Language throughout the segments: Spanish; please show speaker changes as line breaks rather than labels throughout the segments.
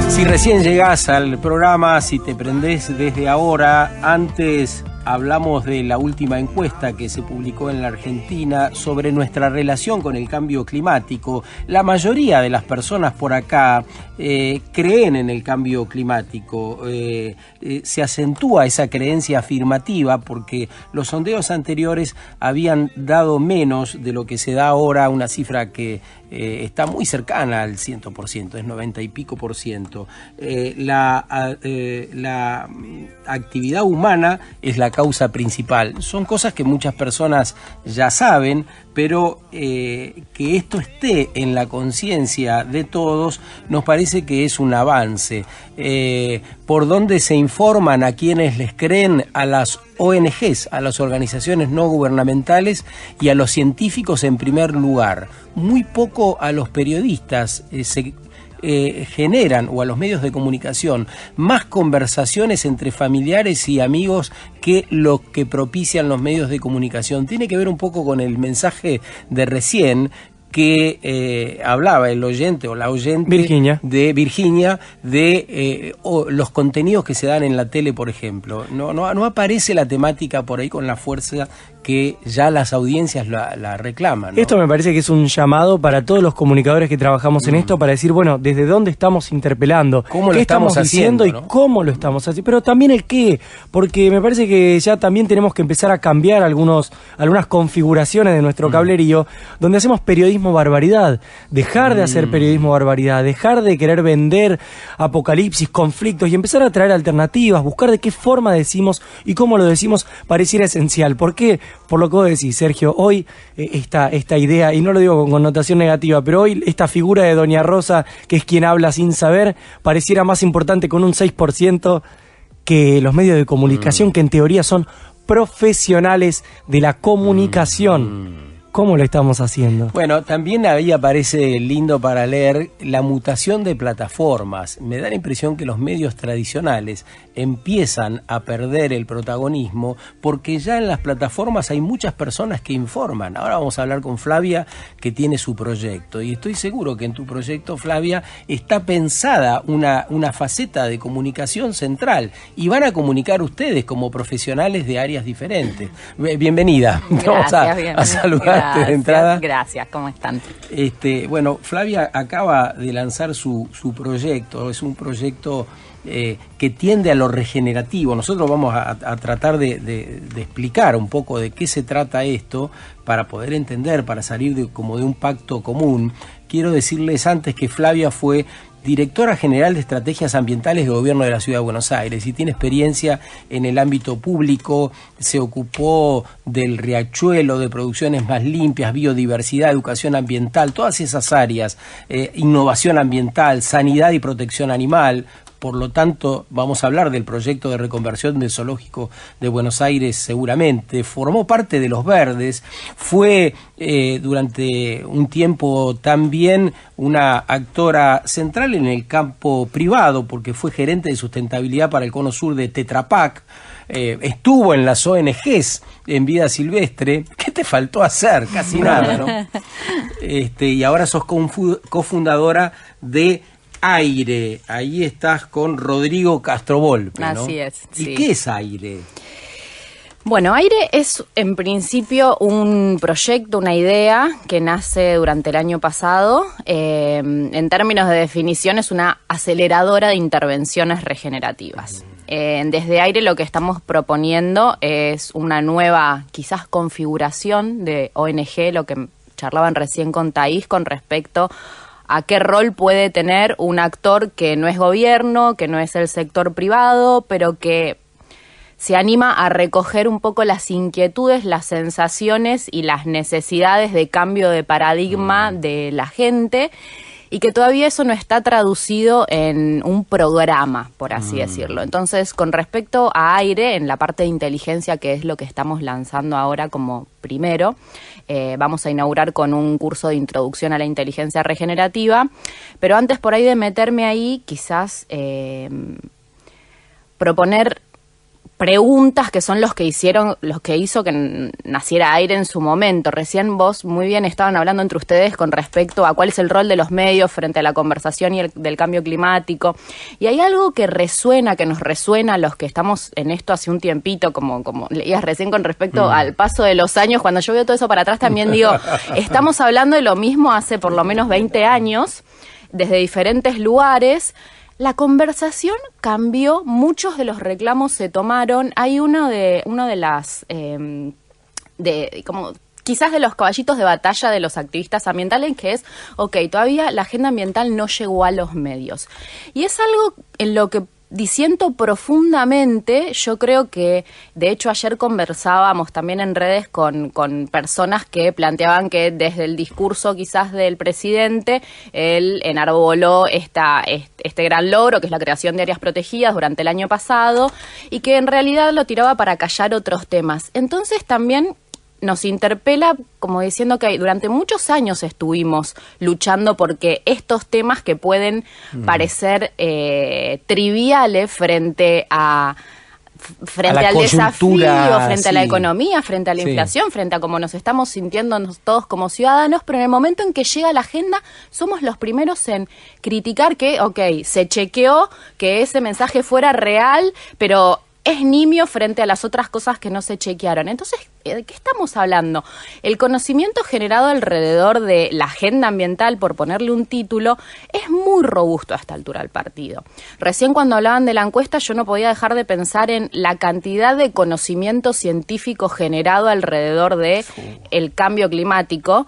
Si recién llegás al programa, si te prendés desde ahora, antes hablamos de la última encuesta que se publicó en la Argentina sobre nuestra relación con el cambio climático. La mayoría de las personas por acá creen en el cambio climático. Se acentúa esa creencia afirmativa porque los sondeos anteriores habían dado menos de lo que se da ahora, una cifra que está muy cercana al 100%, es 90 y pico %. La actividad humana es la causa principal. Son cosas que muchas personas ya saben, pero que esto esté en la conciencia de todos nos parece que es un avance. Por donde se informan, a quienes les creen, a las ONGs, a las organizaciones no gubernamentales y a los científicos en primer lugar. Muy poco a los periodistas. Generan, o a los medios de comunicación, más conversaciones entre familiares y amigos que lo que propician los medios de comunicación. Tiene que ver un poco con el mensaje de recién que hablaba el oyente o la oyente de Virginia de los contenidos que se dan en la tele, por ejemplo. No aparece la temática por ahí con la fuerza que ya las audiencias la reclaman, ¿no?
Esto me parece que es un llamado para todos los comunicadores que trabajamos en esto, para decir, bueno, ¿desde dónde estamos interpelando?
¿Cómo
lo estamos diciendo, ¿no? Y cómo lo estamos haciendo? Pero también el qué, porque me parece que ya también tenemos que empezar a cambiar algunas configuraciones de nuestro cablerío, donde hacemos periodismo barbaridad. Dejar de hacer periodismo barbaridad, dejar de querer vender apocalipsis, conflictos y empezar a traer alternativas, buscar de qué forma decimos y cómo lo decimos pareciera esencial. ¿Por qué? Por lo que vos decís, Sergio, hoy esta idea, y no lo digo con connotación negativa, pero hoy esta figura de Doña Rosa, que es quien habla sin saber, pareciera más importante con un 6% que los medios de comunicación, que en teoría son profesionales de la comunicación. ¿Cómo lo estamos haciendo?
Bueno, también ahí aparece lindo para leer la mutación de plataformas. Me da la impresión que los medios tradicionales empiezan a perder el protagonismo porque ya en las plataformas hay muchas personas que informan. Ahora vamos a hablar con Flavia, que tiene su proyecto, y estoy seguro que en tu proyecto, Flavia, está pensada una faceta de comunicación central y van a comunicar ustedes como profesionales de áreas diferentes. Bienvenida.
Gracias,
vamos a saludarte de entrada.
Gracias, ¿cómo están?
Bueno, Flavia acaba de lanzar su proyecto. Es un proyecto que tiende a lo regenerativo. Nosotros vamos a tratar de explicar un poco de qué se trata esto para poder entender, para salir como de un pacto común. Quiero decirles antes que Flavia fue directora general de Estrategias Ambientales del Gobierno de la Ciudad de Buenos Aires y tiene experiencia en el ámbito público. Se ocupó del riachuelo, de producciones más limpias, biodiversidad, educación ambiental, todas esas áreas, innovación ambiental, sanidad y protección animal. Por lo tanto, vamos a hablar del proyecto de reconversión del Zoológico de Buenos Aires seguramente. Formó parte de Los Verdes, fue durante un tiempo también una actora central en el campo privado, porque fue gerente de sustentabilidad para el Cono Sur de Tetra Pak. Estuvo en las ONGs en vida silvestre. ¿Qué te faltó hacer? Casi nada, ¿no? Y ahora sos cofundadora de Aire. Ahí estás con Rodrigo Castrovolpe, ¿no?
Así es, sí.
¿Y qué es Aire?
Bueno, Aire es en principio un proyecto, una idea que nace durante el año pasado. En términos de definición es una aceleradora de intervenciones regenerativas. Desde Aire lo que estamos proponiendo es una nueva, quizás, configuración de ONG, lo que charlaban recién con Thaís con respecto a qué rol puede tener un actor que no es gobierno, que no es el sector privado, pero que se anima a recoger un poco las inquietudes, las sensaciones y las necesidades de cambio de paradigma de la gente, y que todavía eso no está traducido en un programa, por así decirlo. Entonces, con respecto a Aire, en la parte de inteligencia, que es lo que estamos lanzando ahora como primero, vamos a inaugurar con un curso de introducción a la inteligencia regenerativa, pero antes por ahí de meterme ahí, quizás proponer preguntas que son los que hizo que naciera Aire en su momento. Recién vos muy bien estaban hablando entre ustedes con respecto a cuál es el rol de los medios frente a la conversación del cambio climático. Y hay algo que nos resuena a los que estamos en esto hace un tiempito, como leías recién con respecto al paso de los años. Cuando yo veo todo eso para atrás también digo, estamos hablando de lo mismo hace por lo menos 20 años, desde diferentes lugares. La conversación cambió, muchos de los reclamos se tomaron. Hay uno de las como quizás de los caballitos de batalla de los activistas ambientales, que es, todavía la agenda ambiental no llegó a los medios. Y es algo en lo que disiento profundamente. Yo creo que, de hecho, ayer conversábamos también en redes con personas que planteaban que desde el discurso quizás del presidente, él enarboló este gran logro, que es la creación de áreas protegidas durante el año pasado, y que en realidad lo tiraba para callar otros temas. Entonces también nos interpela como diciendo que durante muchos años estuvimos luchando porque estos temas que pueden parecer triviales frente al desafío, frente a la economía, frente a la inflación, frente a cómo nos estamos sintiendo todos como ciudadanos, pero en el momento en que llega la agenda somos los primeros en criticar que, se chequeó que ese mensaje fuera real, pero es nimio frente a las otras cosas que no se chequearon. Entonces, ¿de qué estamos hablando? El conocimiento generado alrededor de la agenda ambiental, por ponerle un título, es muy robusto a esta altura del partido. Recién cuando hablaban de la encuesta, yo no podía dejar de pensar en la cantidad de conocimiento científico generado alrededor de el cambio climático.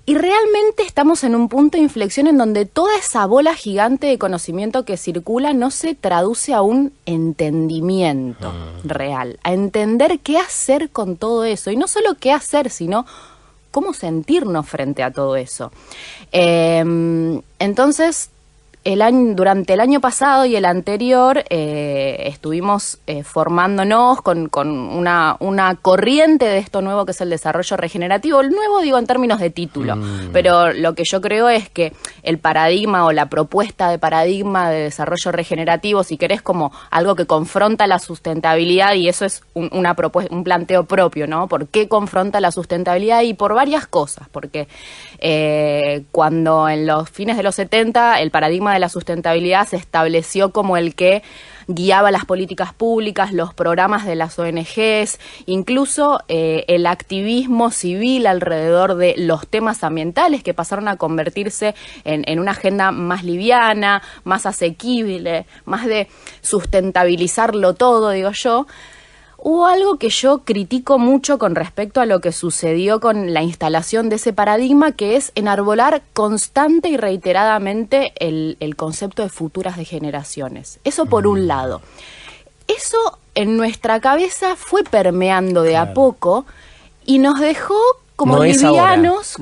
Y realmente estamos en un punto de inflexión en donde toda esa bola gigante de conocimiento que circula no se traduce a un entendimiento real, a entender qué hacer con todo eso. Y no solo qué hacer, sino cómo sentirnos frente a todo eso. Entonces, durante el año pasado y el anterior estuvimos formándonos con una corriente de esto nuevo que es el desarrollo regenerativo. El nuevo digo en términos de título, pero lo que yo creo es que el paradigma o la propuesta de paradigma de desarrollo regenerativo, si querés, como algo que confronta la sustentabilidad, y eso es un planteo propio, ¿no? ¿Por qué confronta la sustentabilidad? Y por varias cosas, porque cuando en los fines de los 70 el paradigma de la sustentabilidad se estableció como el que guiaba las políticas públicas, los programas de las ONGs, incluso el activismo civil alrededor de los temas ambientales, que pasaron a convertirse en una agenda más liviana, más asequible, más de sustentabilizarlo todo, digo yo. Hubo algo que yo critico mucho con respecto a lo que sucedió con la instalación de ese paradigma, que es enarbolar constante y reiteradamente el concepto de futuras generaciones. Eso por un lado. Eso en nuestra cabeza fue permeando de a poco y nos dejó como livianos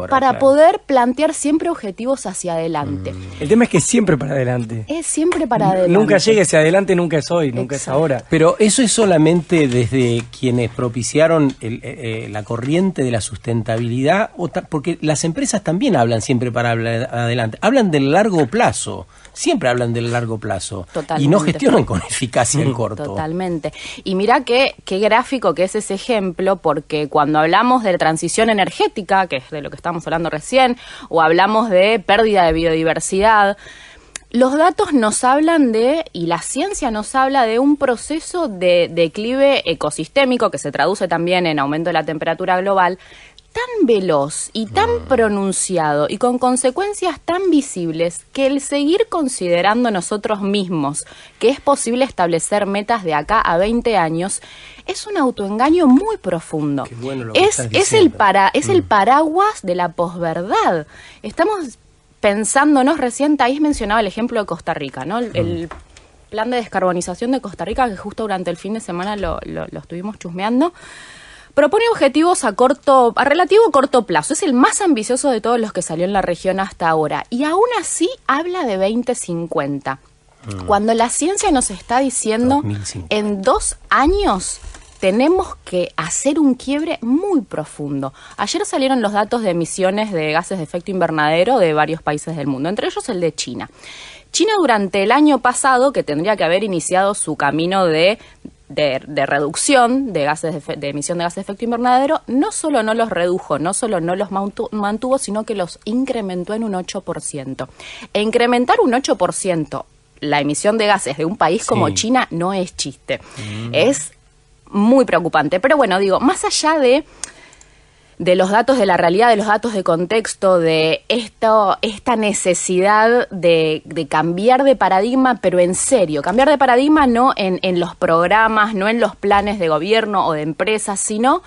para poder plantear siempre objetivos hacia adelante.
El tema es que es siempre para adelante.
Es siempre para adelante.
Nunca llegue hacia adelante, nunca es hoy, nunca es ahora.
Pero eso es solamente desde quienes propiciaron la corriente de la sustentabilidad, porque las empresas también hablan siempre para adelante. Hablan del largo plazo. Siempre hablan del largo plazo. Totalmente. Y no gestionan con eficacia el corto.
Totalmente. Y mirá qué gráfico que es ese ejemplo, porque cuando hablamos de transición energética, que es de lo que estamos hablando recién, o hablamos de pérdida de biodiversidad, los datos nos hablan y la ciencia nos habla de un proceso de declive ecosistémico que se traduce también en aumento de la temperatura global, tan veloz y tan pronunciado y con consecuencias tan visibles que el seguir considerando nosotros mismos que es posible establecer metas de acá a 20 años es un autoengaño muy profundo. Qué bueno lo que estás diciendo. Es el paraguas de la posverdad. Estamos pensándonos, recién Thaís mencionaba el ejemplo de Costa Rica, ¿no? El plan de descarbonización de Costa Rica, que justo durante el fin de semana lo estuvimos chusmeando. Propone objetivos a relativo corto plazo. Es el más ambicioso de todos los que salió en la región hasta ahora. Y aún así habla de 2050. Cuando la ciencia nos está diciendo 2050. En 2 años tenemos que hacer un quiebre muy profundo. Ayer salieron los datos de emisiones de gases de efecto invernadero de varios países del mundo, entre ellos el de China. China durante el año pasado, que tendría que haber iniciado su camino de reducción de gases de emisión de gases de efecto invernadero, no solo no los redujo, no solo no los mantuvo, sino que los incrementó en un 8%. E incrementar un 8% la emisión de gases de un país como China no es chiste. Es muy preocupante. Pero bueno, digo, más allá de los datos de la realidad, de los datos de contexto, de esta necesidad de cambiar de paradigma, pero en serio, cambiar de paradigma no en los programas, no en los planes de gobierno o de empresas, sino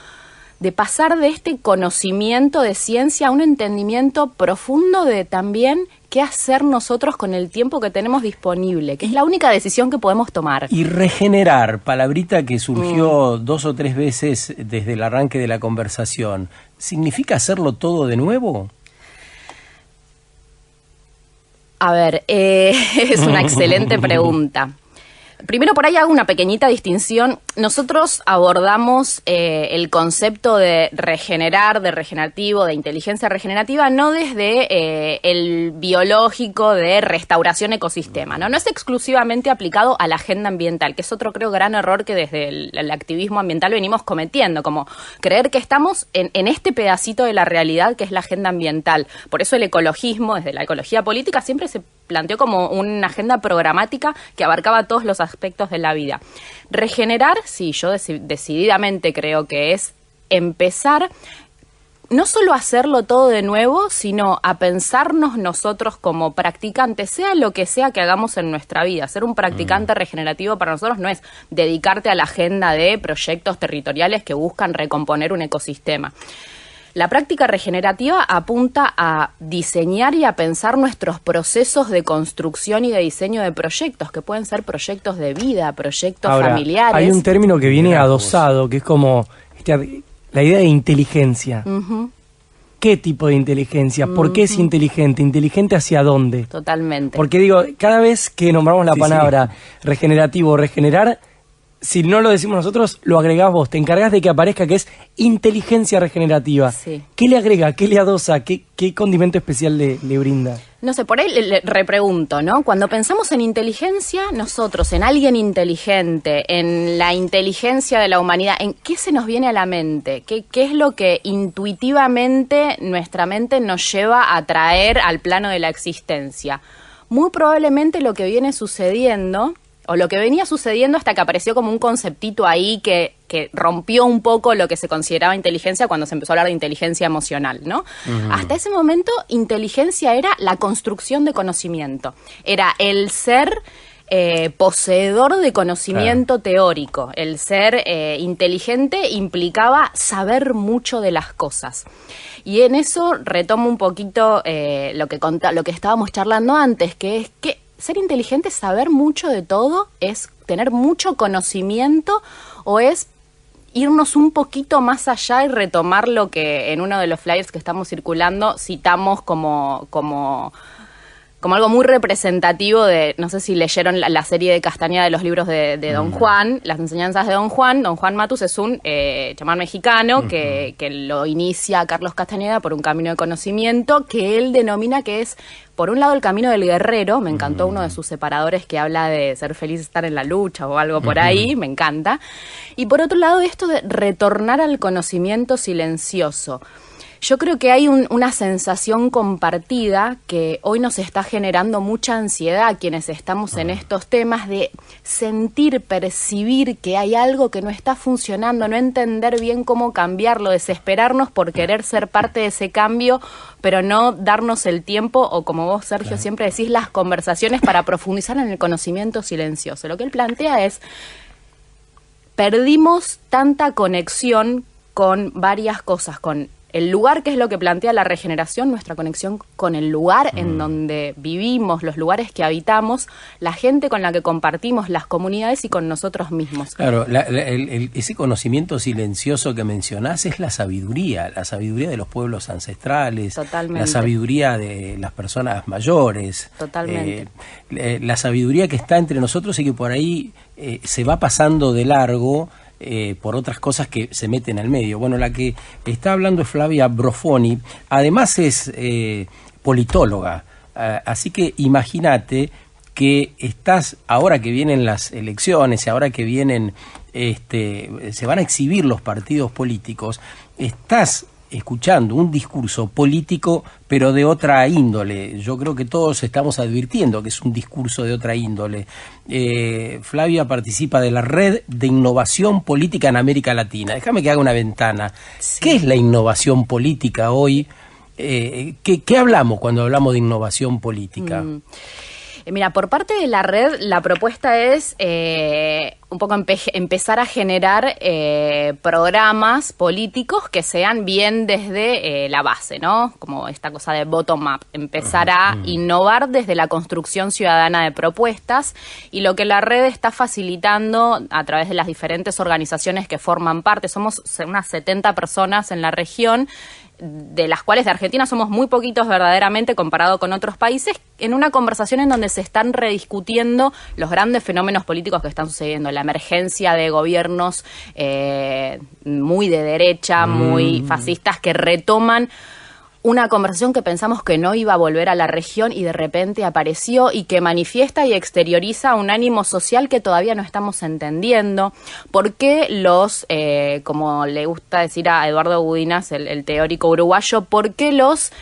de pasar de este conocimiento de ciencia a un entendimiento profundo de también qué hacer nosotros con el tiempo que tenemos disponible, que es la única decisión que podemos tomar.
Y regenerar, palabrita que surgió 2 o 3 veces desde el arranque de la conversación, ¿significa hacerlo todo de nuevo?
A ver, es una excelente pregunta. Primero, por ahí hago una pequeñita distinción. Nosotros abordamos el concepto de regenerar, de regenerativo, de inteligencia regenerativa, no desde el biológico de restauración ecosistema, ¿no? No es exclusivamente aplicado a la agenda ambiental, que es otro, creo, gran error que desde el activismo ambiental venimos cometiendo, como creer que estamos en este pedacito de la realidad que es la agenda ambiental. Por eso el ecologismo, desde la ecología política, siempre se planteó como una agenda programática que abarcaba todos los aspectos de la vida. Regenerar, sí, yo decididamente creo que es empezar no solo a hacerlo todo de nuevo, sino a pensarnos nosotros como practicantes, sea lo que sea que hagamos en nuestra vida. Ser un practicante regenerativo para nosotros no es dedicarte a la agenda de proyectos territoriales que buscan recomponer un ecosistema. La práctica regenerativa apunta a diseñar y a pensar nuestros procesos de construcción y de diseño de proyectos, que pueden ser proyectos de vida, proyectos familiares.
Hay un término que viene adosado, que es como la idea de inteligencia. ¿Qué tipo de inteligencia? ¿Por qué es inteligente? ¿Inteligente hacia dónde?
Totalmente.
Porque digo, cada vez que nombramos la palabra regenerativo, regenerar, si no lo decimos nosotros, lo agregás vos. Te encargás de que aparezca que es inteligencia regenerativa.
Sí.
¿Qué le agrega? ¿Qué le adosa? ¿Qué condimento especial le brinda?
No sé, por ahí le repregunto, ¿no? Cuando pensamos en inteligencia, nosotros, en alguien inteligente, en la inteligencia de la humanidad, ¿en qué se nos viene a la mente? ¿Qué es lo que intuitivamente nuestra mente nos lleva a traer al plano de la existencia? Muy probablemente lo que viene sucediendo, o lo que venía sucediendo hasta que apareció como un conceptito ahí que rompió un poco lo que se consideraba inteligencia cuando se empezó a hablar de inteligencia emocional, ¿no? Hasta ese momento, inteligencia era la construcción de conocimiento. Era el ser poseedor de conocimiento teórico. El ser inteligente implicaba saber mucho de las cosas. Y en eso retomo un poquito lo que estábamos charlando antes, que es que ser inteligente es saber mucho de todo, es tener mucho conocimiento, o es irnos un poquito más allá y retomar lo que en uno de los flyers que estamos circulando citamos como algo muy representativo de, no sé si leyeron la serie de Castañeda de los libros de Don Juan, las enseñanzas de Don Juan. Don Juan Matus es un chamán mexicano que lo inicia a Carlos Castañeda por un camino de conocimiento que él denomina que es, por un lado, el camino del guerrero. Me encantó uno de sus separadores que habla de ser feliz, estar en la lucha o algo por ahí, me encanta. Y por otro lado, esto de retornar al conocimiento silencioso. Yo creo que hay una sensación compartida que hoy nos está generando mucha ansiedad quienes estamos en estos temas, de sentir, percibir que hay algo que no está funcionando, no entender bien cómo cambiarlo, desesperarnos por querer ser parte de ese cambio, pero no darnos el tiempo, o como vos, Sergio, siempre decís, las conversaciones para profundizar en el conocimiento silencioso. Lo que él plantea es, perdimos tanta conexión con varias cosas, con el lugar, que es lo que plantea la regeneración, nuestra conexión con el lugar en donde vivimos, los lugares que habitamos, la gente con la que compartimos, las comunidades y con nosotros mismos.
Claro, ese conocimiento silencioso que mencionás es la sabiduría de los pueblos ancestrales.
Totalmente.
La sabiduría de las personas mayores.
Totalmente.
La sabiduría que está entre nosotros y que por ahí se va pasando de largo por otras cosas que se meten al medio. Bueno, la que está hablando es Flavia Brofoni, además es politóloga, así que imagínate que estás, ahora que vienen las elecciones, ahora que vienen, se van a exhibir los partidos políticos, estás escuchando un discurso político, pero de otra índole. Yo creo que todos estamos advirtiendo que es un discurso de otra índole. Flavia participa de la Red de Innovación Política en América Latina. Déjame que haga una ventana. Sí. ¿Qué es la innovación política hoy? ¿Qué hablamos cuando hablamos de innovación política?
Mira, por parte de la red, la propuesta es un poco empezar a generar programas políticos que sean bien desde la base, ¿no? Como esta cosa de bottom-up, empezar a innovar desde la construcción ciudadana de propuestas, y lo que la red está facilitando a través de las diferentes organizaciones que forman parte, somos unas 70 personas en la región, de las cuales de Argentina somos muy poquitos verdaderamente comparado con otros países, en una conversación en donde se están rediscutiendo los grandes fenómenos políticos que están sucediendo, la emergencia de gobiernos muy de derecha, muy fascistas, que retoman una conversación que pensamos que no iba a volver a la región y de repente apareció, y que manifiesta y exterioriza un ánimo social que todavía no estamos entendiendo. ¿Por qué como le gusta decir a Eduardo Budinas, el teórico uruguayo, por qué los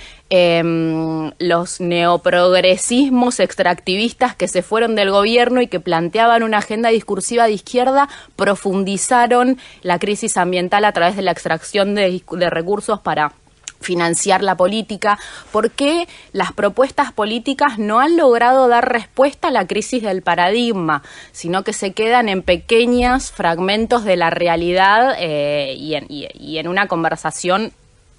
neoprogresismos extractivistas que se fueron del gobierno y que planteaban una agenda discursiva de izquierda profundizaron la crisis ambiental a través de la extracción de recursos para financiar la política? ¿Por qué las propuestas políticas no han logrado dar respuesta a la crisis del paradigma, sino que se quedan en pequeños fragmentos de la realidad y en una conversación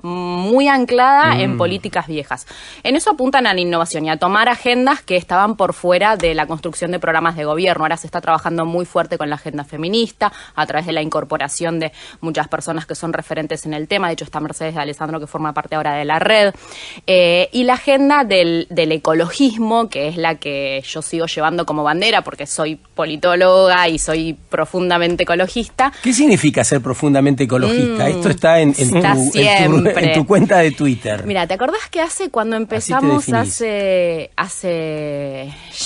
muy anclada en políticas viejas? En eso apuntan a la innovación y a tomar agendas que estaban por fuera de la construcción de programas de gobierno. Ahora se está trabajando muy fuerte con la agenda feminista, a través de la incorporación de muchas personas que son referentes en el tema. De hecho, está Mercedes de Alessandro, que forma parte ahora de la red. Y la agenda del ecologismo, que es la que yo sigo llevando como bandera, porque soy politóloga y soy profundamente ecologista.
¿Qué significa ser profundamente ecologista? Esto está en tu cuenta de Twitter.
Mira, ¿te acordás que cuando empezamos hace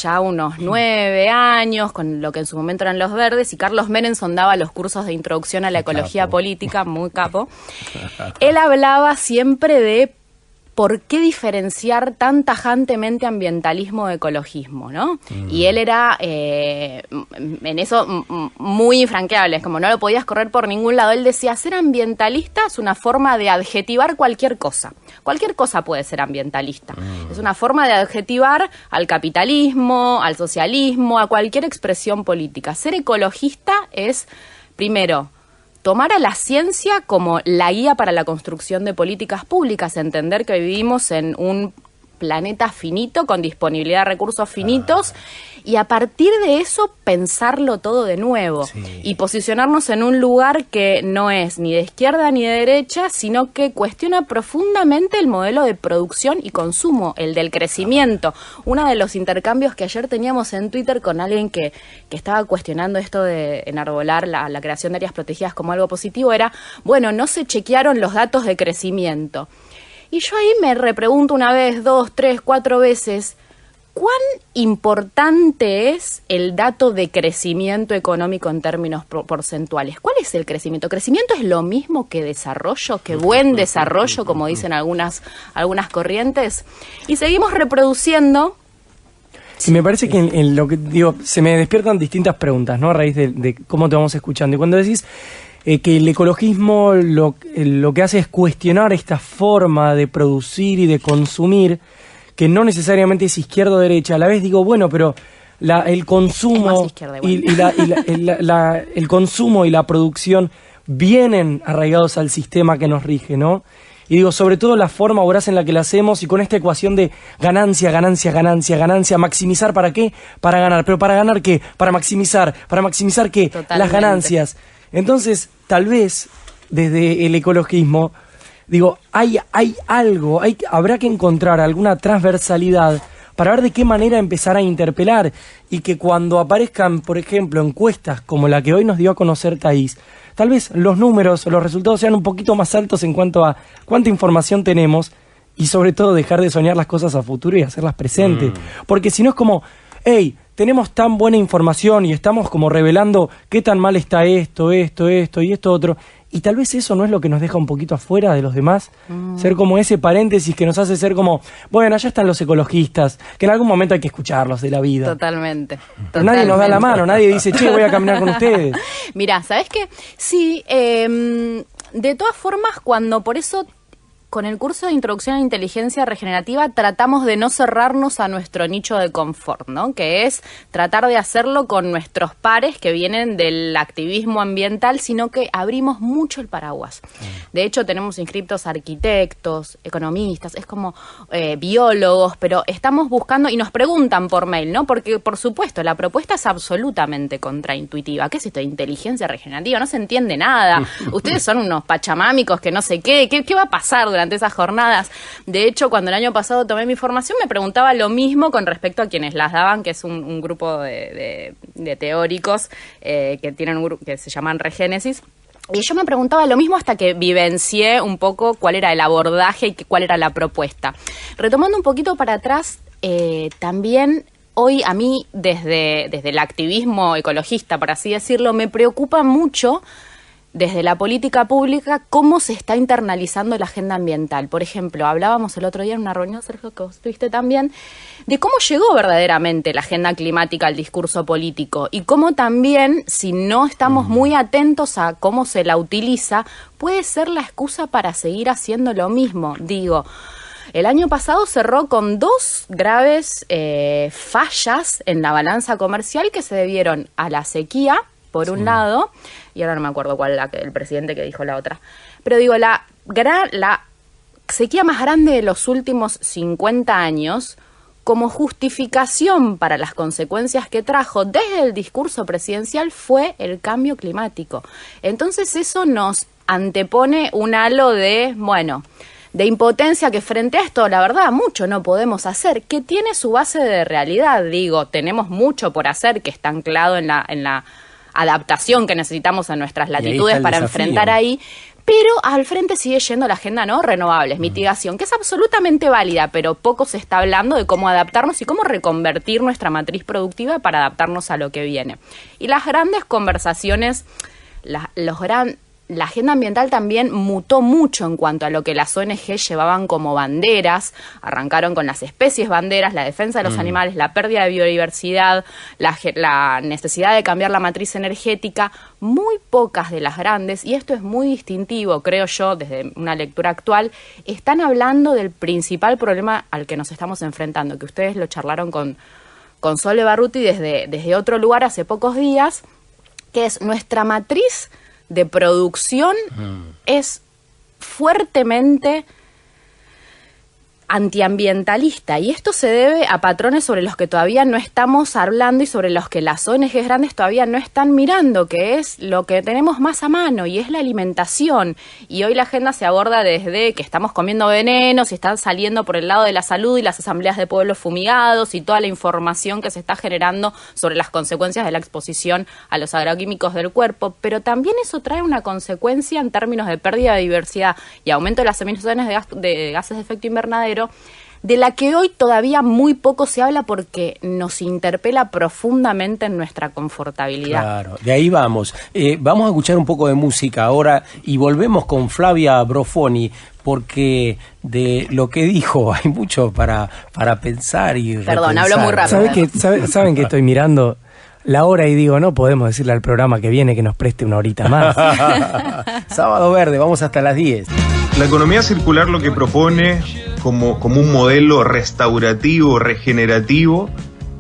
ya unos 9 años, con lo que en su momento eran los Verdes, y Carlos Merenson daba los cursos de introducción a la ecología política, muy capo, él hablaba siempre de por qué diferenciar tan tajantemente ambientalismo de ecologismo, ¿no? Y él era en eso muy infranqueable, es como no lo podías correr por ningún lado. Él decía, ser ambientalista es una forma de adjetivar cualquier cosa. Cualquier cosa puede ser ambientalista. Es una forma de adjetivar al capitalismo, al socialismo, a cualquier expresión política. Ser ecologista es, primero, tomar a la ciencia como la guía para la construcción de políticas públicas, entender que vivimos en un planeta finito, con disponibilidad de recursos finitos, y a partir de eso pensarlo todo de nuevo, y posicionarnos en un lugar que no es ni de izquierda ni de derecha, sino que cuestiona profundamente el modelo de producción y consumo, el del crecimiento. Uno de los intercambios que ayer teníamos en Twitter con alguien que estaba cuestionando esto de enarbolar la creación de áreas protegidas como algo positivo era, bueno, no se chequearon los datos de crecimiento. Y yo ahí me repregunto una vez, 2, 3, 4 veces, ¿cuán importante es el dato de crecimiento económico en términos porcentuales? ¿Cuál es el crecimiento? ¿Crecimiento es lo mismo que desarrollo, que buen desarrollo, como dicen algunas corrientes? Y seguimos reproduciendo.
Sí, me parece que en lo que digo, se me despiertan distintas preguntas, ¿no? A raíz de cómo te vamos escuchando. Y cuando decís que el ecologismo lo que hace es cuestionar esta forma de producir y de consumir, que no necesariamente es izquierda o derecha, a la vez digo, bueno, pero el consumo el consumo y la producción vienen arraigados al sistema que nos rige, ¿no? Y digo, sobre todo la forma voraz en la que la hacemos, y con esta ecuación de ganancia, ganancia, ganancia, ganancia, maximizar, ¿para qué? Para ganar. ¿Pero para ganar qué? Para maximizar ¿qué?
Totalmente.
Las ganancias. Entonces, tal vez, desde el ecologismo, digo, hay algo, habrá que encontrar alguna transversalidad para ver de qué manera empezar a interpelar, y que cuando aparezcan, por ejemplo, encuestas como la que hoy nos dio a conocer Thaís, tal vez los números o los resultados sean un poquito más altos en cuanto a cuánta información tenemos, y sobre todo dejar de soñar las cosas a futuro y hacerlas presentes. Porque si no es como, hey, tenemos tan buena información y estamos como revelando qué tan mal está esto y esto otro, y tal vez eso no es lo que nos deja un poquito afuera de los demás, ser como ese paréntesis que nos hace ser como, bueno, allá están los ecologistas, que en algún momento hay que escucharlos de la vida.
Totalmente.
Pero nadie nos da la mano, nadie dice, che, voy a caminar con ustedes.
Mirá, ¿sabés qué? Sí, de todas formas, cuando por eso... Con el curso de Introducción a la Inteligencia Regenerativa tratamos de no cerrarnos a nuestro nicho de confort, ¿no? Que es tratar de hacerlo con nuestros pares que vienen del activismo ambiental, sino que abrimos mucho el paraguas. De hecho, tenemos inscriptos arquitectos, economistas, es como biólogos, pero estamos buscando y nos preguntan por mail, ¿no? Porque, por supuesto, la propuesta es absolutamente contraintuitiva. ¿Qué es esto de inteligencia regenerativa? No se entiende nada. Ustedes son unos pachamámicos que no sé qué. ¿Qué va a pasar durante esas jornadas? De hecho, cuando el año pasado tomé mi formación, me preguntaba lo mismo con respecto a quienes las daban, que es un grupo de teóricos que tienen un grupo que se llaman Regénesis. Y yo me preguntaba lo mismo hasta que vivencié un poco cuál era el abordaje y cuál era la propuesta. Retomando un poquito para atrás, también hoy a mí, desde el activismo ecologista, por así decirlo, me preocupa mucho desde la política pública cómo se está internalizando la agenda ambiental. Por ejemplo, hablábamos el otro día en una reunión, Sergio, que vos estuviste también, de cómo llegó verdaderamente la agenda climática al discurso político y cómo también, si no estamos muy atentos a cómo se la utiliza, puede ser la excusa para seguir haciendo lo mismo. Digo, el año pasado cerró con 2 graves fallas en la balanza comercial que se debieron a la sequía, por un lado, y ahora no me acuerdo cuál el presidente que dijo la otra. Pero digo, la sequía más grande de los últimos 50 años, como justificación para las consecuencias que trajo desde el discurso presidencial, fue el cambio climático. Entonces eso nos antepone un halo de, bueno, de impotencia, que frente a esto, la verdad, mucho no podemos hacer, que tiene su base de realidad. Digo, tenemos mucho por hacer, que está anclado en la adaptación que necesitamos a nuestras latitudes para enfrentar ahí, pero al frente sigue yendo la agenda no renovables, mitigación, que es absolutamente válida, pero poco se está hablando de cómo adaptarnos y cómo reconvertir nuestra matriz productiva para adaptarnos a lo que viene. Y las grandes conversaciones, la agenda ambiental también mutó mucho en cuanto a lo que las ONG llevaban como banderas. Arrancaron con las especies banderas, la defensa de los animales, la pérdida de biodiversidad, la necesidad de cambiar la matriz energética. Muy pocas de las grandes, y esto es muy distintivo, creo yo, desde una lectura actual, están hablando del principal problema al que nos estamos enfrentando, que ustedes lo charlaron con Sole Barruti desde otro lugar hace pocos días, que es nuestra matriz de producción es fuertemente antiambientalista, y esto se debe a patrones sobre los que todavía no estamos hablando y sobre los que las ONGs grandes todavía no están mirando, que es lo que tenemos más a mano, y es la alimentación. Y hoy la agenda se aborda desde que estamos comiendo venenos y están saliendo por el lado de la salud y las asambleas de pueblos fumigados y toda la información que se está generando sobre las consecuencias de la exposición a los agroquímicos del cuerpo, pero también eso trae una consecuencia en términos de pérdida de diversidad y aumento de las emisiones de gases de efecto invernadero, de la que hoy todavía muy poco se habla porque nos interpela profundamente en nuestra confortabilidad.
Claro, de ahí vamos. Vamos a escuchar un poco de música ahora y volvemos con Flavia Brofoni, porque de lo que dijo hay mucho para pensar y
Perdón,
repensar.
hablo muy rápido.
¿Saben que estoy mirando la hora y digo, no podemos decirle al programa que viene que nos preste una horita más?
Sábado Verde, vamos hasta las 10.
La economía circular lo que propone como un modelo restaurativo, regenerativo,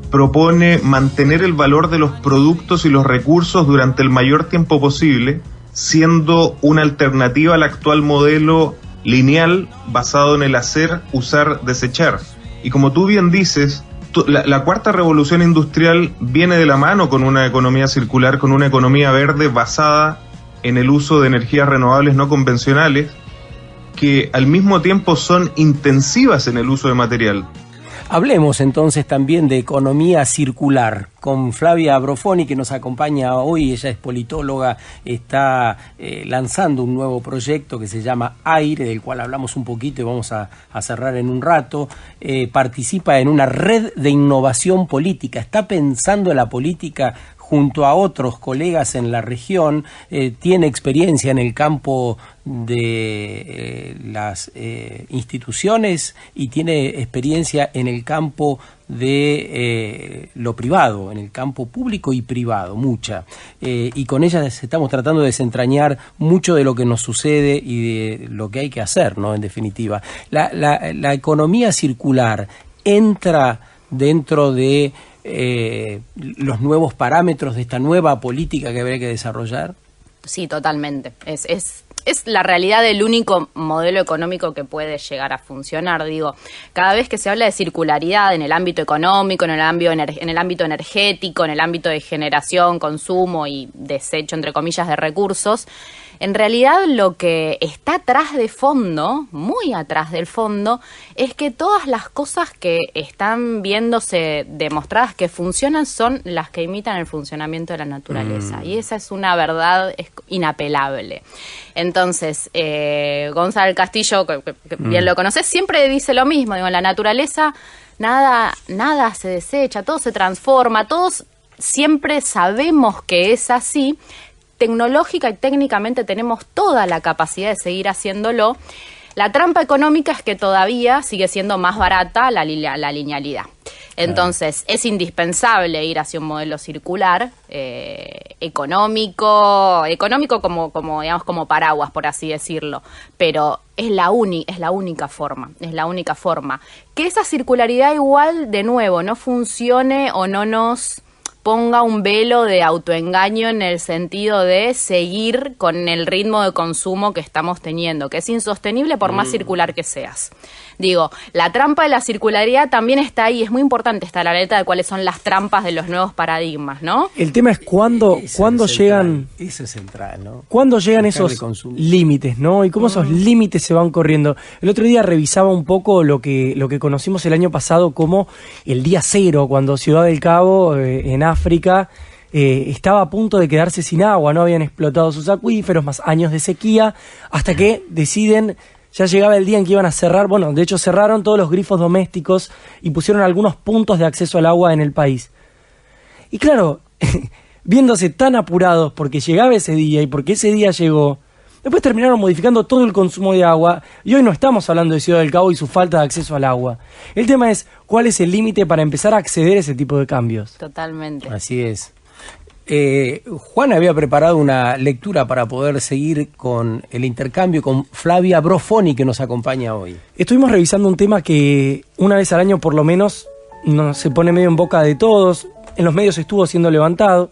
propone mantener el valor de los productos y los recursos durante el mayor tiempo posible, siendo una alternativa al actual modelo lineal basado en el hacer, usar, desechar. Y como tú bien dices, la cuarta revolución industrial viene de la mano con una economía circular, con una economía verde basada en el uso de energías renovables no convencionales, que al mismo tiempo son intensivas en el uso de material.
Hablemos entonces también de economía circular con Flavia Brofoni, que nos acompaña hoy. Ella es politóloga, está lanzando un nuevo proyecto que se llama AIRE, del cual hablamos un poquito y vamos a cerrar en un rato. Participa en una red de innovación política, está pensando en la política junto a otros colegas en la región, tiene experiencia en el campo de las instituciones y tiene experiencia en el campo de lo privado, en el campo público y privado, mucha. Y con ella estamos tratando de desentrañar mucho de lo que nos sucede y de lo que hay que hacer, ¿no? En definitiva, la economía circular entra dentro de los nuevos parámetros de esta nueva política que habría que desarrollar.
Sí, totalmente. Es la realidad del único modelo económico que puede llegar a funcionar. Digo, cada vez que se habla de circularidad en el ámbito económico, en el ámbito energético, en el ámbito de generación, consumo y desecho, entre comillas, de recursos, en realidad lo que está atrás de fondo, muy atrás del fondo, es que todas las cosas que están viéndose demostradas que funcionan son las que imitan el funcionamiento de la naturaleza. Y esa es una verdad inapelable. Entonces, Gonzalo Castillo, que bien lo conoces, siempre dice lo mismo. Digo, en la naturaleza nada se desecha, todo se transforma, todos siempre sabemos que es así. Tecnológica y técnicamente tenemos toda la capacidad de seguir haciéndolo. La trampa económica es que todavía sigue siendo más barata la linealidad. Entonces, es indispensable ir hacia un modelo circular, económico como digamos, como paraguas, por así decirlo. Pero es la única forma. Que esa circularidad igual, de nuevo, no funcione o no nos ponga un velo de autoengaño en el sentido de seguir con el ritmo de consumo que estamos teniendo, que es insostenible por más circular que seas. Digo, la trampa de la circularidad también está ahí, es muy importante estar a la alerta de cuáles son las trampas de los nuevos paradigmas, ¿no?
El tema es cuándo llegan...
Eso es central, ¿no?
¿Cuándo llegan esos límites, no? Y cómo esos límites se van corriendo. El otro día revisaba un poco lo que conocimos el año pasado como el día cero, cuando Ciudad del Cabo, en África, estaba a punto de quedarse sin agua, no habían explotado sus acuíferos, más años de sequía, hasta que deciden... Ya llegaba el día en que iban a cerrar, bueno, de hecho cerraron todos los grifos domésticos y pusieron algunos puntos de acceso al agua en el país. Y claro, viéndose tan apurados porque llegaba ese día y porque ese día llegó, después terminaron modificando todo el consumo de agua y hoy no estamos hablando de Ciudad del Cabo y su falta de acceso al agua. El tema es cuál es el límite para empezar a acceder a ese tipo de cambios.
Totalmente.
Así es. Juan había preparado una lectura para poder seguir con el intercambio con Flavia Brofoni, que nos acompaña hoy.
Estuvimos revisando un tema que una vez al año por lo menos se pone medio en boca de todos, en los medios estuvo siendo levantado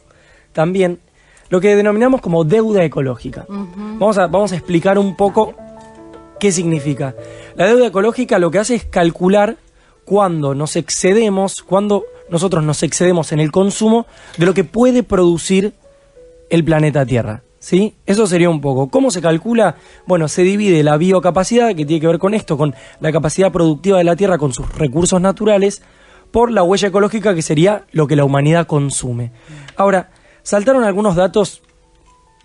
también, lo que denominamos como deuda ecológica. Vamos a explicar un poco qué significa. La deuda ecológica lo que hace es calcular cuando nosotros nos excedemos en el consumo de lo que puede producir el planeta Tierra, ¿sí? Eso sería un poco. ¿Cómo se calcula? Bueno, se divide la biocapacidad, que tiene que ver con esto, con la capacidad productiva de la Tierra, con sus recursos naturales, por la huella ecológica, que sería lo que la humanidad consume. Ahora, saltaron algunos datos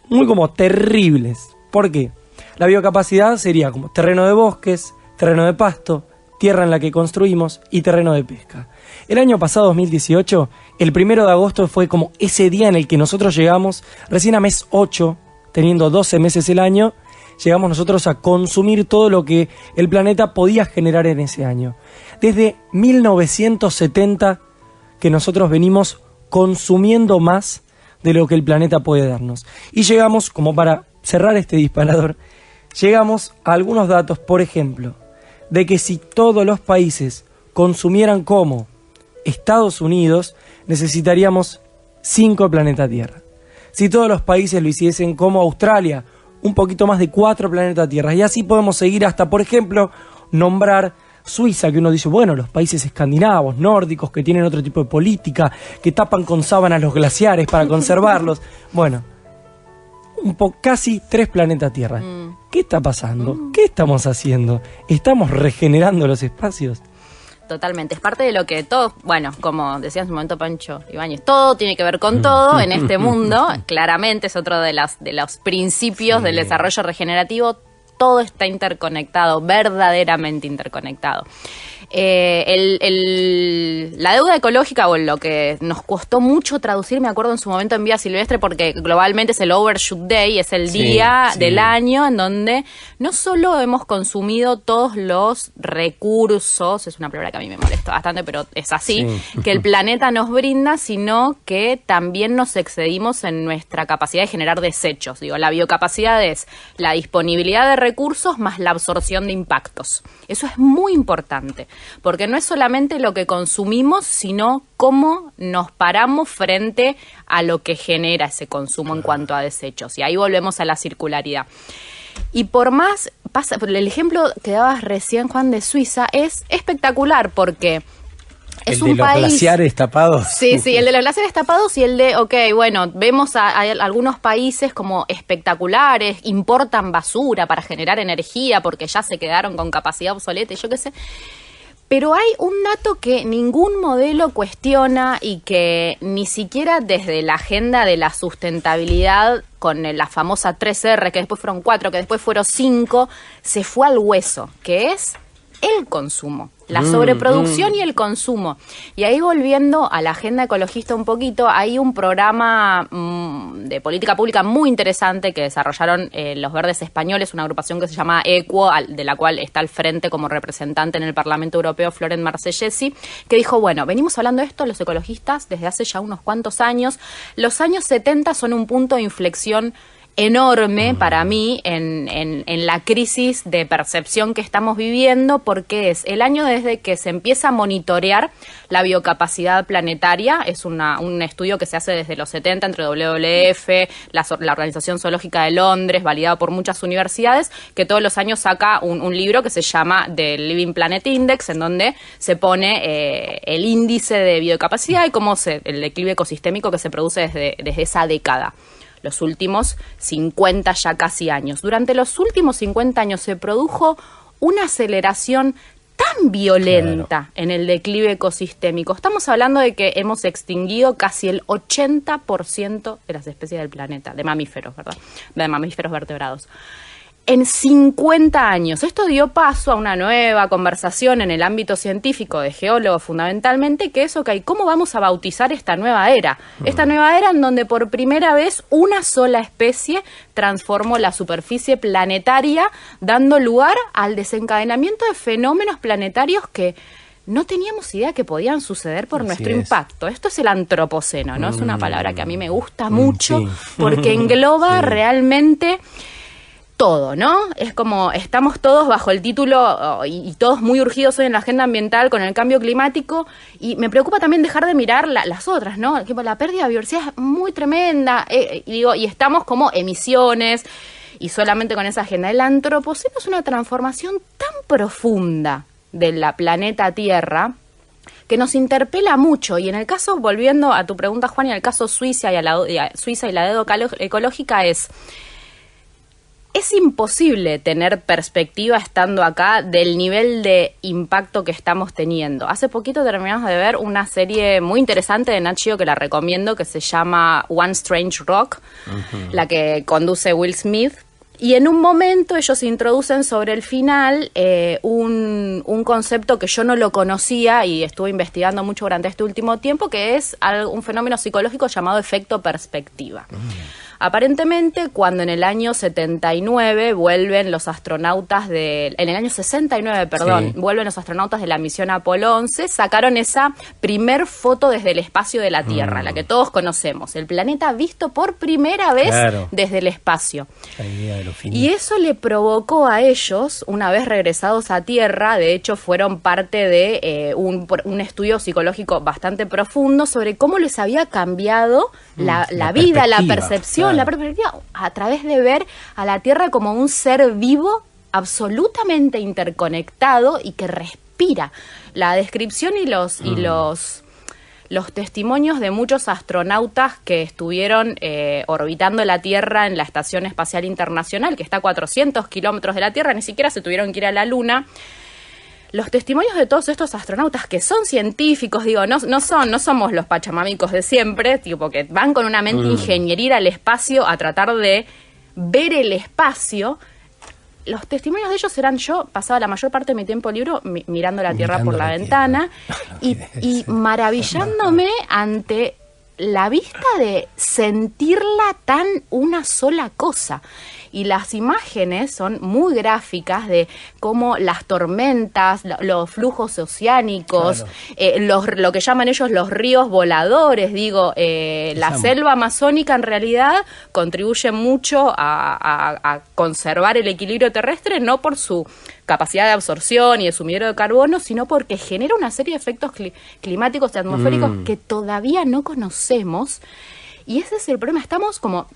muy como terribles. ¿Por qué? La biocapacidad sería como terreno de bosques, terreno de pasto, tierra en la que construimos y terreno de pesca. El año pasado, 2018, el 1 de agosto fue como ese día en el que nosotros llegamos, recién a mes 8, teniendo 12 meses el año, llegamos nosotros a consumir todo lo que el planeta podía generar en ese año. Desde 1970 que nosotros venimos consumiendo más de lo que el planeta puede darnos. Y llegamos, como para cerrar este disparador, llegamos a algunos datos, por ejemplo, de que si todos los países consumieran como Estados Unidos, necesitaríamos 5 planetas Tierra. Si todos los países lo hiciesen como Australia, un poquito más de 4 planetas Tierra. Y así podemos seguir hasta, por ejemplo, nombrar Suiza, que uno dice, bueno, los países escandinavos, nórdicos, que tienen otro tipo de política, que tapan con sábanas los glaciares para conservarlos. Bueno, casi 3 planetas Tierra. ¿Qué está pasando? ¿Qué estamos haciendo? ¿Estamos regenerando los espacios?
Totalmente, es parte de lo que todo, bueno, como decía en su momento Pancho Ibáñez, todo tiene que ver con todo en este mundo, claramente es otro de los principios del desarrollo regenerativo, todo está interconectado, verdaderamente interconectado. La deuda ecológica, o lo que nos costó mucho traducir, me acuerdo en su momento en Vía Silvestre, porque globalmente es el Overshoot Day, es el día del año en donde no solo hemos consumido todos los recursos, es una palabra que a mí me molesta bastante, pero es así, que el planeta nos brinda, sino que también nos excedimos en nuestra capacidad de generar desechos. Digo, la biocapacidad es la disponibilidad de recursos más la absorción de impactos. Eso es muy importante, porque no es solamente lo que consumimos, sino cómo nos paramos frente a lo que genera ese consumo en cuanto a desechos. Y ahí volvemos a la circularidad. Y por más, el ejemplo que dabas recién, Juan, de Suiza, es espectacular porque es un país... ¿El de los
glaciares tapados?
Sí, el de los glaciares tapados y el de, bueno, vemos a algunos países como espectaculares, importan basura para generar energía porque ya se quedaron con capacidad obsoleta y yo qué sé. Pero hay un dato que ningún modelo cuestiona y que ni siquiera desde la agenda de la sustentabilidad con la famosa 3R, que después fueron 4, que después fueron 5, se fue al hueso, que es el consumo. La sobreproducción y el consumo. Y ahí, volviendo a la agenda ecologista un poquito, hay un programa de política pública muy interesante que desarrollaron los Verdes Españoles, una agrupación que se llama EQUO, de la cual está al frente como representante en el Parlamento Europeo Florent Marcellesi, que dijo, bueno, venimos hablando de esto los ecologistas desde hace ya unos cuantos años. Los años 70 son un punto de inflexión enorme para mí en la crisis de percepción que estamos viviendo, porque es el año desde que se empieza a monitorear la biocapacidad planetaria. Es un estudio que se hace desde los 70 entre WWF, la Organización Zoológica de Londres, validado por muchas universidades, que todos los años saca un libro que se llama The Living Planet Index, en donde se pone el índice de biocapacidad y cómo el declive ecosistémico que se produce desde esa década. Los últimos 50 ya casi años. Durante los últimos 50 años se produjo una aceleración tan violenta en el declive ecosistémico. Estamos hablando de que hemos extinguido casi el 80% de las especies del planeta, de mamíferos, ¿verdad? De mamíferos vertebrados. En 50 años. Esto dio paso a una nueva conversación en el ámbito científico de geólogos fundamentalmente, que es, ¿cómo vamos a bautizar esta nueva era? Esta nueva era en donde por primera vez una sola especie transformó la superficie planetaria, dando lugar al desencadenamiento de fenómenos planetarios que no teníamos idea que podían suceder por nuestro impacto. Esto es el antropoceno, ¿no? Es una palabra que a mí me gusta mucho porque engloba realmente todo, ¿no? Es como estamos todos bajo el título y todos muy urgidos hoy en la agenda ambiental con el cambio climático, y me preocupa también dejar de mirar las otras, ¿no? Que la pérdida de biodiversidad es muy tremenda, y estamos como emisiones y solamente con esa agenda. El antropoceno es una transformación tan profunda de la planeta Tierra que nos interpela mucho, y en el caso, volviendo a tu pregunta, Juan, y al caso Suiza y la deuda ecológica es imposible tener perspectiva estando acá del nivel de impacto que estamos teniendo. Hace poquito terminamos de ver una serie muy interesante de Nat Geo que la recomiendo, que se llama One Strange Rock, la que conduce Will Smith. Y en un momento ellos introducen sobre el final un concepto que yo no lo conocía y estuve investigando mucho durante este último tiempo, que es un fenómeno psicológico llamado efecto perspectiva. Aparentemente, cuando en el año 79 vuelven los astronautas vuelven los astronautas de la misión Apolo 11, sacaron esa primer foto desde el espacio de la Tierra, la que todos conocemos, el planeta visto por primera vez desde el espacio. Y eso le provocó a ellos, una vez regresados a Tierra, de hecho fueron parte de un estudio psicológico bastante profundo sobre cómo les había cambiado la vida, la percepción, la perspectiva, a través de ver a la Tierra como un ser vivo absolutamente interconectado y que respira. La descripción y los testimonios de muchos astronautas que estuvieron orbitando la Tierra en la Estación Espacial Internacional, que está a 400 kilómetros de la Tierra, ni siquiera se tuvieron que ir a la Luna. los testimonios de todos estos astronautas que son científicos, digo, no somos los pachamamicos de siempre, tipo que van con una mente ingenieril al espacio a tratar de ver el espacio. Los testimonios de ellos eran yo pasaba la mayor parte de mi tiempo libre mirando la Tierra por la ventana y maravillándome ante la vista de sentirla tan una sola cosa. Y las imágenes son muy gráficas de cómo las tormentas, los flujos oceánicos, lo que llaman ellos los ríos voladores, la selva amazónica en realidad contribuye mucho a conservar el equilibrio terrestre, no por su capacidad de absorción y de sumiderio de carbono, sino porque genera una serie de efectos climáticos y atmosféricos que todavía no conocemos. Y ese es el problema, estamos como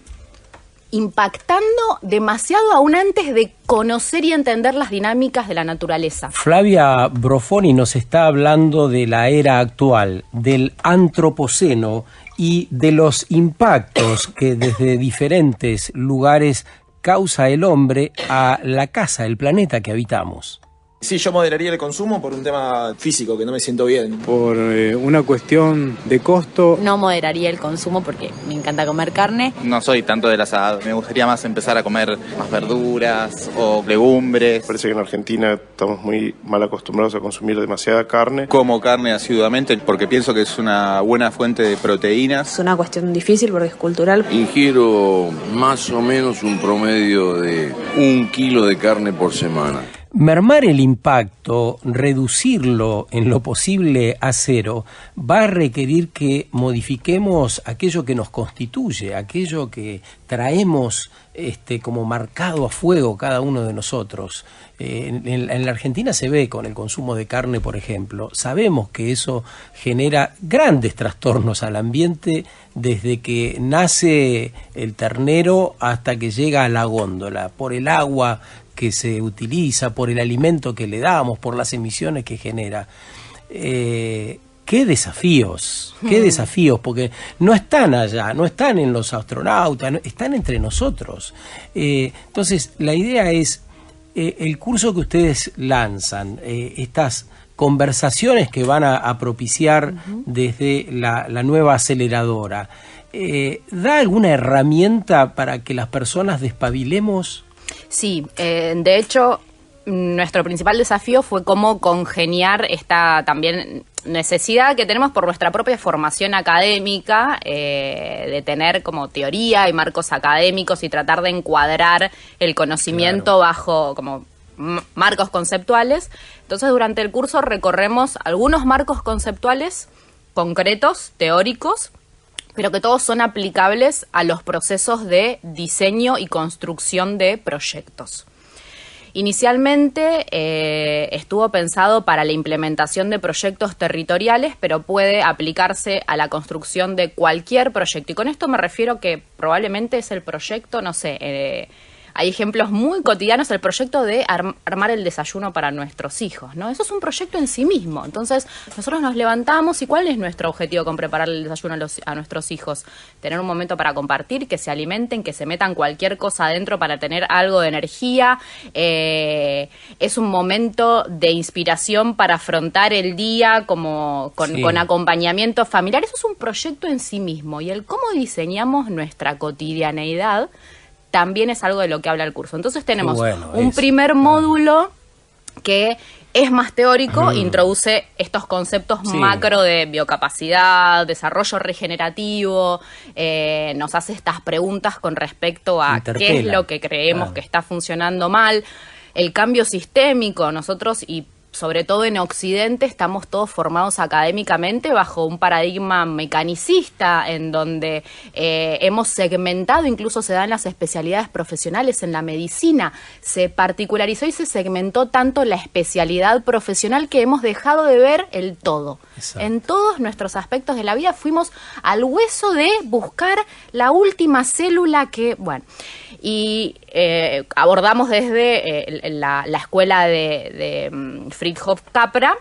impactando demasiado aún antes de conocer y entender las dinámicas de la naturaleza.
Flavia Brofoni nos está hablando de la era actual, del antropoceno y de los impactos que desde diferentes lugares causa el hombre a la casa, el planeta que habitamos.
Sí, yo moderaría el consumo por un tema físico, que no me siento bien.
Por una cuestión de costo.
No moderaría el consumo porque me encanta comer carne.
No soy tanto del asado, me gustaría más empezar a comer más verduras o legumbres.
Parece que en Argentina estamos muy mal acostumbrados a consumir demasiada carne.
Como carne asiduamente porque pienso que es una buena fuente de proteínas.
Es una cuestión difícil porque es cultural.
Ingiero más o menos un promedio de 1 kilo de carne por semana.
Mermar el impacto, reducirlo en lo posible a cero, va a requerir que modifiquemos aquello que nos constituye, aquello que traemos como marcado a fuego cada uno de nosotros. En la Argentina se ve con el consumo de carne, por ejemplo. Sabemos que eso genera grandes trastornos al ambiente desde que nace el ternero hasta que llega a la góndola, por el agua que se utiliza, por el alimento que le damos, por las emisiones que genera. Qué desafíos, porque no están allá, no están en los astronautas, están entre nosotros. Entonces, la idea es, el curso que ustedes lanzan, estas conversaciones que van a propiciar desde la nueva aceleradora, ¿da alguna herramienta para que las personas despabilemos?
Sí, de hecho, nuestro principal desafío fue cómo congeniar esta también necesidad que tenemos por nuestra propia formación académica, de tener como teoría y marcos académicos y tratar de encuadrar el conocimiento bajo como marcos conceptuales. Entonces, durante el curso recorremos algunos marcos conceptuales concretos, teóricos, pero que todos son aplicables a los procesos de diseño y construcción de proyectos. Inicialmente estuvo pensado para la implementación de proyectos territoriales, pero puede aplicarse a la construcción de cualquier proyecto. Y con esto me refiero que probablemente es el proyecto, no sé, hay ejemplos muy cotidianos, el proyecto de armar el desayuno para nuestros hijos, ¿no? Eso es un proyecto en sí mismo. Entonces, nosotros nos levantamos y ¿cuál es nuestro objetivo con preparar el desayuno a nuestros hijos? Tener un momento para compartir, que se alimenten, que se metan cualquier cosa adentro para tener algo de energía. Es un momento de inspiración para afrontar el día con acompañamiento familiar. Eso es un proyecto en sí mismo. Y el cómo diseñamos nuestra cotidianeidad también es algo de lo que habla el curso. Entonces tenemos un primer módulo que es más teórico, introduce estos conceptos macro de biocapacidad, desarrollo regenerativo, nos hace estas preguntas con respecto a qué es lo que creemos que está funcionando mal, el cambio sistémico. Nosotros, y sobre todo en Occidente, estamos todos formados académicamente bajo un paradigma mecanicista en donde hemos segmentado, incluso se dan las especialidades profesionales en la medicina, se particularizó y se segmentó tanto la especialidad profesional que hemos dejado de ver el todo. Exacto. En todos nuestros aspectos de la vida fuimos al hueso de buscar la última célula que, y abordamos desde la escuela de Fritjof Capra,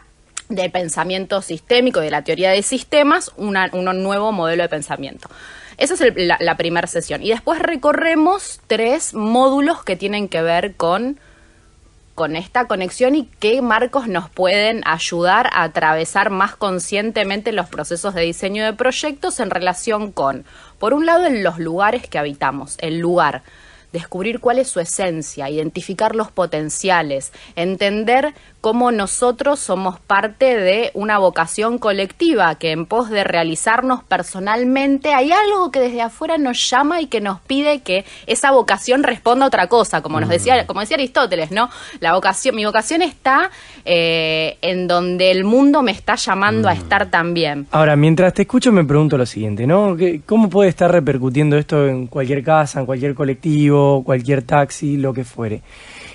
del pensamiento sistémico, de la teoría de sistemas, un nuevo modelo de pensamiento. Esa es la primera sesión. Y después recorremos 3 módulos que tienen que ver con con esta conexión y qué marcos nos pueden ayudar a atravesar más conscientemente los procesos de diseño de proyectos en relación con, por un lado, en los lugares que habitamos, el lugar, descubrir cuál es su esencia, identificar los potenciales, entender cómo nosotros somos parte de una vocación colectiva, que en pos de realizarnos personalmente hay algo que desde afuera nos llama y que nos pide que esa vocación responda a otra cosa, como decía Aristóteles, ¿no? Mi vocación está en donde el mundo me está llamando a estar también.
Ahora, mientras te escucho me pregunto lo siguiente, ¿no? ¿Cómo puede estar repercutiendo esto en cualquier casa, en cualquier colectivo, cualquier taxi, lo que fuere?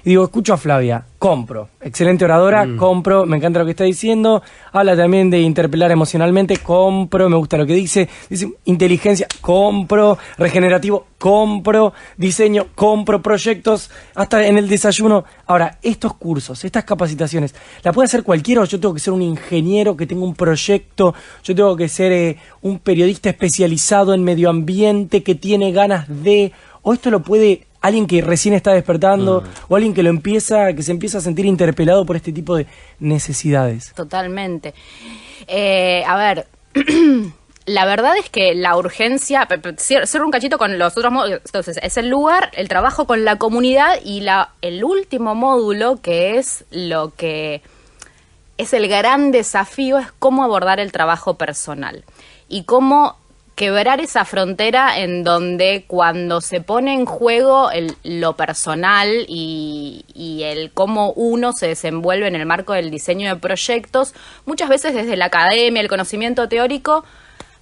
Y digo, escucho a Flavia, compro, excelente oradora, compro, me encanta lo que está diciendo, habla también de interpelar emocionalmente, compro, me gusta lo que dice inteligencia, compro, regenerativo, compro, diseño, compro, proyectos, hasta en el desayuno. Ahora, estos cursos, estas capacitaciones, ¿la puede hacer cualquiera o yo tengo que ser un ingeniero que tenga un proyecto, yo tengo que ser un periodista especializado en medio ambiente que tiene ganas de, o esto lo puede alguien que recién está despertando o alguien que que se empieza a sentir interpelado por este tipo de necesidades?
Totalmente. A ver, la verdad es que la urgencia, cierro un cachito con los otros módulos, entonces es el lugar, el trabajo con la comunidad y el último módulo, que es lo que es el gran desafío, es cómo abordar el trabajo personal y cómo quebrar esa frontera en donde cuando se pone en juego lo personal y el cómo uno se desenvuelve en el marco del diseño de proyectos, muchas veces desde la academia, el conocimiento teórico,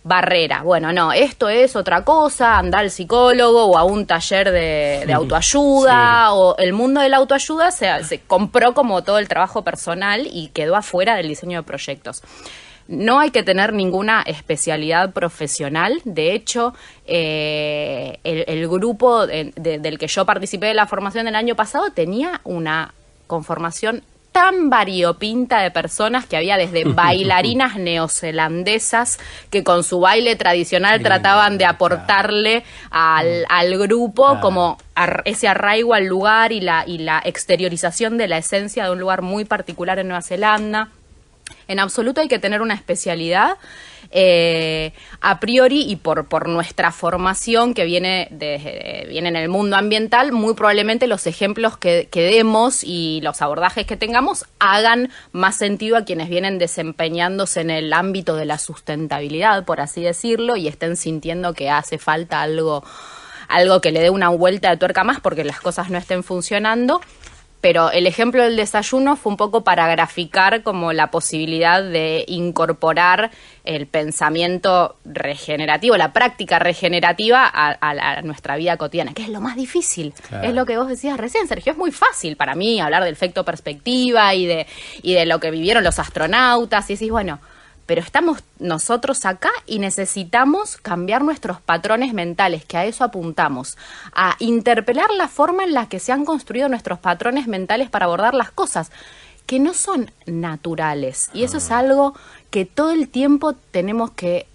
barrera. Bueno, no, esto es otra cosa, anda al psicólogo o a un taller de autoayuda, o el mundo de la autoayuda se compró como todo el trabajo personal y quedó afuera del diseño de proyectos. No hay que tener ninguna especialidad profesional. De hecho, el grupo del que yo participé de la formación del año pasado tenía una conformación tan variopinta de personas que había desde bailarinas neozelandesas que con su baile tradicional trataban de aportarle al grupo como ese arraigo al lugar y la exteriorización de la esencia de un lugar muy particular en Nueva Zelanda. En absoluto hay que tener una especialidad. A priori y por nuestra formación que viene en el mundo ambiental, muy probablemente los ejemplos que demos y los abordajes que tengamos hagan más sentido a quienes vienen desempeñándose en el ámbito de la sustentabilidad, por así decirlo, y estén sintiendo que hace falta algo que le dé una vuelta de tuerca más porque las cosas no estén funcionando. Pero el ejemplo del desayuno fue un poco para graficar como la posibilidad de incorporar el pensamiento regenerativo, la práctica regenerativa a nuestra vida cotidiana, que es lo más difícil. Claro. Es lo que vos decías recién, Sergio. Es muy fácil para mí hablar del efecto perspectiva y de lo que vivieron los astronautas. Y decís, bueno, pero estamos nosotros acá y necesitamos cambiar nuestros patrones mentales, que a eso apuntamos, a interpelar la forma en la que se han construido nuestros patrones mentales para abordar las cosas, que no son naturales. Y eso es algo que todo el tiempo tenemos que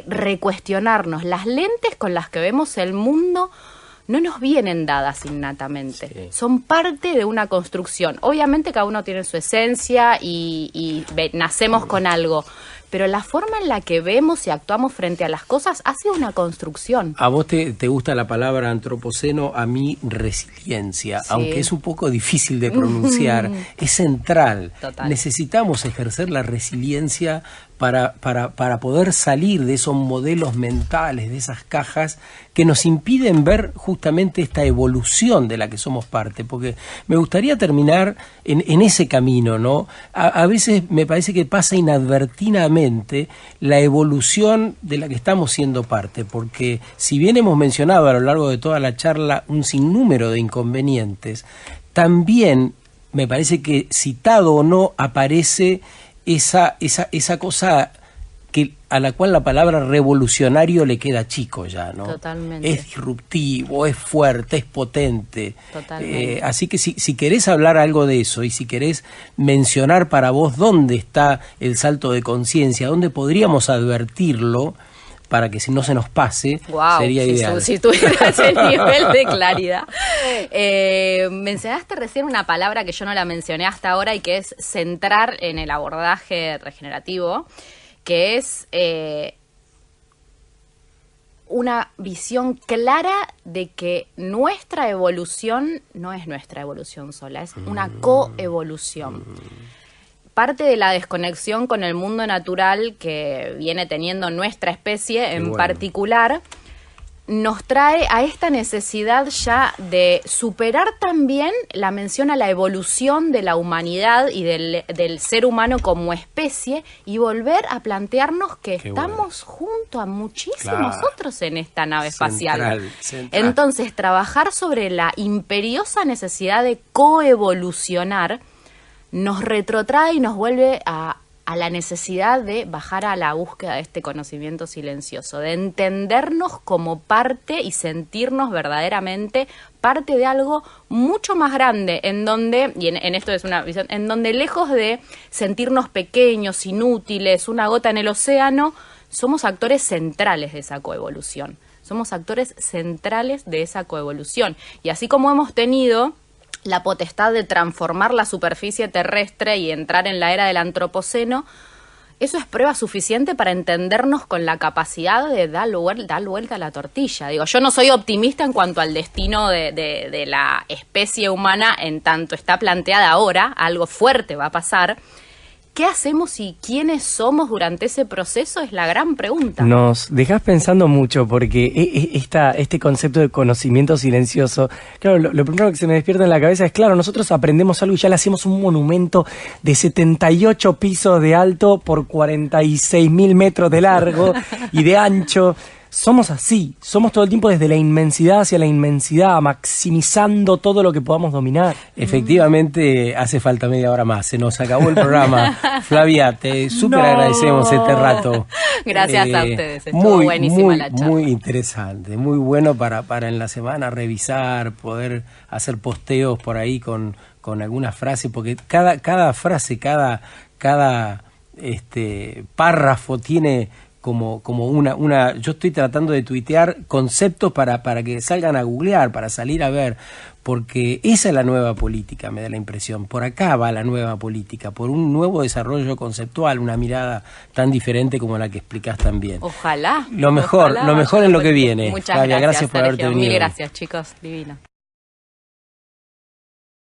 recuestionarnos. Las lentes con las que vemos el mundo no nos vienen dadas innatamente, sí. Son parte de una construcción. Obviamente cada uno tiene su esencia y nacemos con algo, pero la forma en la que vemos y actuamos frente a las cosas ha sido una construcción.
A vos te gusta la palabra antropoceno, a mí resiliencia, sí. Aunque es un poco difícil de pronunciar, es central. Total. Necesitamos ejercer la resiliencia para poder salir de esos modelos mentales, de esas cajas que nos impiden ver justamente esta evolución de la que somos parte, porque me gustaría terminar en ese camino, ¿no? A veces me parece que pasa inadvertidamente la evolución de la que estamos siendo parte, porque si bien hemos mencionado a lo largo de toda la charla un sinnúmero de inconvenientes, también me parece que citado o no aparece esa cosa a la cual la palabra revolucionario le queda chico ya, ¿no?
Totalmente.
Es disruptivo, es fuerte, es potente.
Totalmente.
Así que si querés hablar algo de eso y si querés mencionar para vos dónde está el salto de conciencia, dónde podríamos advertirlo, para que si no se nos pase, sería ideal.
Si tuviera ese nivel de claridad. Mencionaste recién una palabra que yo no la mencioné hasta ahora y que es centrar en el abordaje regenerativo, que es una visión clara de que nuestra evolución no es nuestra evolución sola, es una coevolución. Parte de la desconexión con el mundo natural que viene teniendo nuestra especie en particular nos trae a esta necesidad ya de superar también la mención a la evolución de la humanidad y del ser humano como especie y volver a plantearnos que estamos junto a muchísimos otros en esta nave espacial. Entonces, trabajar sobre la imperiosa necesidad de coevolucionar nos retrotrae y nos vuelve a la necesidad de bajar a la búsqueda de este conocimiento silencioso, de entendernos como parte y sentirnos verdaderamente parte de algo mucho más grande, en donde, y en esto es una visión, en donde lejos de sentirnos pequeños, inútiles, una gota en el océano, somos actores centrales de esa coevolución. Somos actores centrales de esa coevolución. Y así como hemos tenido la potestad de transformar la superficie terrestre y entrar en la era del antropoceno, eso es prueba suficiente para entendernos con la capacidad de dar vuelta a la tortilla. Digo, yo no soy optimista en cuanto al destino de la especie humana en tanto está planteada ahora, algo fuerte va a pasar. ¿Qué hacemos y quiénes somos durante ese proceso? Es la gran pregunta.
Nos dejás pensando mucho porque este concepto de conocimiento silencioso, claro, lo primero que se me despierta en la cabeza es, claro, nosotros aprendemos algo y ya le hacemos un monumento de 78 pisos de alto por 46.000 metros de largo y de ancho. Somos así, somos todo el tiempo desde la inmensidad hacia la inmensidad, maximizando todo lo que podamos dominar.
Efectivamente, hace falta media hora más, se nos acabó el programa. Flavia, te súper agradecemos este rato.
Gracias a ustedes, estuvo buenísima la charla.
Muy interesante, muy bueno para en la semana revisar, poder hacer posteos por ahí con algunas frases, porque cada frase, cada párrafo tiene como una yo estoy tratando de tuitear conceptos para que salgan a googlear, para salir a ver, porque esa es la nueva política, me da la impresión. Por acá va la nueva política, por un nuevo desarrollo conceptual, una mirada tan diferente como la que explicás también.
Ojalá.
Lo mejor en lo que viene.
Muchas
Flavia,
gracias
por haberte venido.
Mil gracias, chicos, divino.